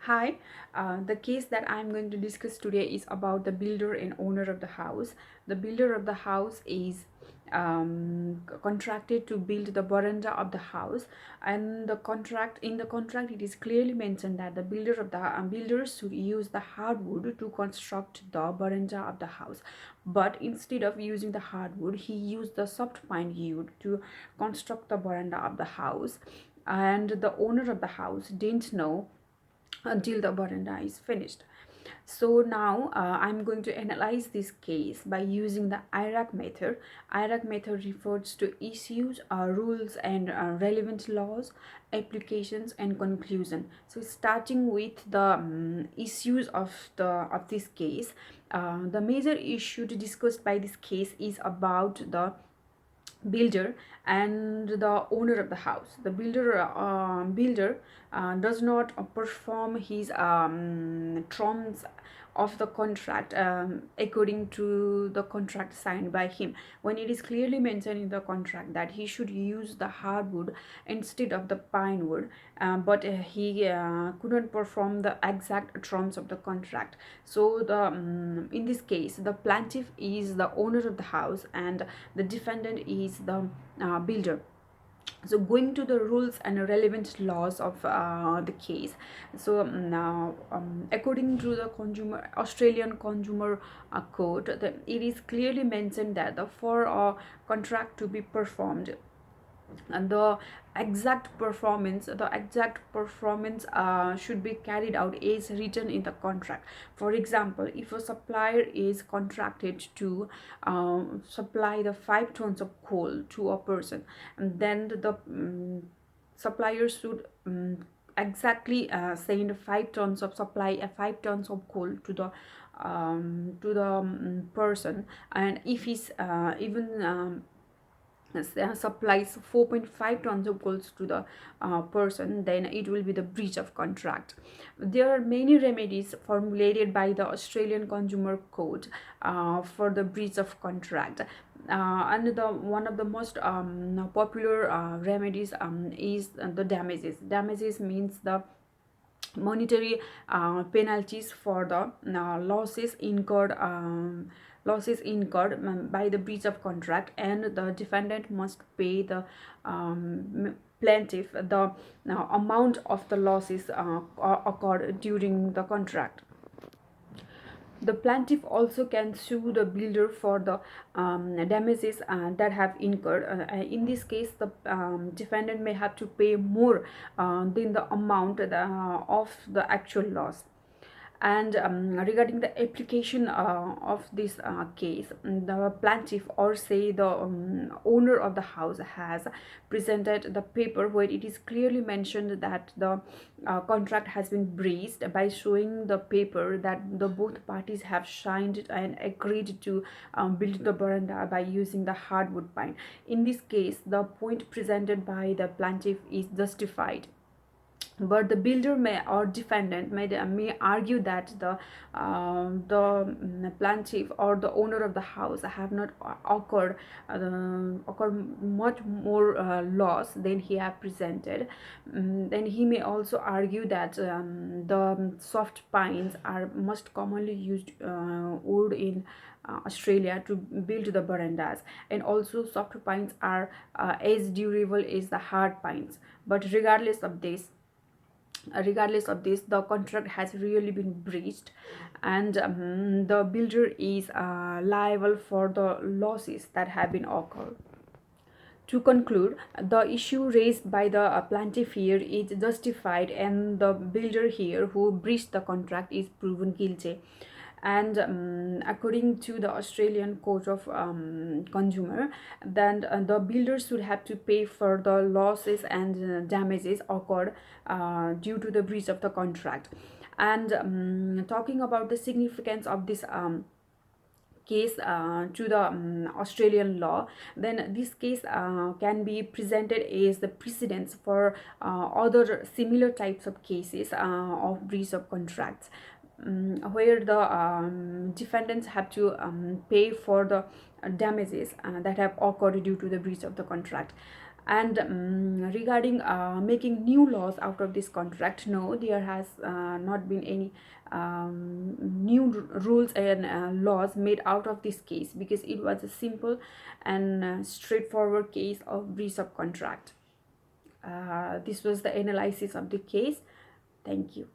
Hi, the case that I'm going to discuss today is about the builder and owner of the house. The builder of the house is contracted to build the veranda of the house, and the contract it is clearly mentioned that the builders should use the hardwood to construct the veranda of the house. But instead of using the hardwood, he used the soft pine wood to construct the veranda of the house, and the owner of the house didn't know until the veranda is finished. So now I'm going to analyze this case by using the IRAC method. IRAC method refers to issues, rules, and relevant laws, applications, and conclusion. So starting with the issues of this case, the major issue to discussed by this case is about the builder and the owner of the house. The builder does not perform his terms of the contract according to the contract signed by him, when it is clearly mentioned in the contract that he should use the hardwood instead of the pine wood, but he couldn't perform the exact terms of the contract. So in this case, the plaintiff is the owner of the house and the defendant is the builder. So going to the rules and relevant laws of the case. So now according to the consumer Australian consumer code, it is clearly mentioned that for a contract to be performed, and the exact performance should be carried out as written in the contract. For example, if a supplier is contracted to supply the 5 tons of coal to a person, and then the supplier should exactly send 5 tons of supply 5 tons of coal to the person. And if he's even supplies 4.5 tons of coal to the person, then it will be the breach of contract. There are many remedies formulated by the Australian Consumer Code for the breach of contract. And the one of the most popular remedies is the damages. Damages means the monetary penalties for the losses incurred by the breach of contract, and the defendant must pay the plaintiff the amount of the losses occurred during the contract. The plaintiff also can sue the builder for the damages that have incurred. In this case, the defendant may have to pay more than the amount of the actual loss. And regarding the application of this case, the plaintiff, or say the owner of the house, has presented the paper where it is clearly mentioned that the contract has been breached, by showing the paper that the both parties have signed it and agreed to build the veranda by using the hardwood pine. In this case, the point presented by the plaintiff is justified, but the builder may or defendant may argue that the plaintiff or the owner of the house have not occurred much more loss than he have presented. Then he may also argue that the soft pines are most commonly used wood in Australia to build the verandas, and also soft pines are as durable as the hard pines. But regardless of this, the contract has really been breached, and the builder is liable for the losses that have been occurred. To conclude, the issue raised by the plaintiff here is justified, and the builder here who breached the contract is proven guilty. And according to the Australian Court of Consumer, then the builder should have to pay for the losses and damages occurred due to the breach of the contract. And talking about the significance of this case to the Australian law, then this case can be presented as the precedence for other similar types of cases of breach of contracts, where the defendants have to pay for the damages that have occurred due to the breach of the contract. And regarding making new laws out of this contract, no, there has not been any new rules and laws made out of this case, because it was a simple and straightforward case of breach of contract. This was the analysis of the case. Thank you.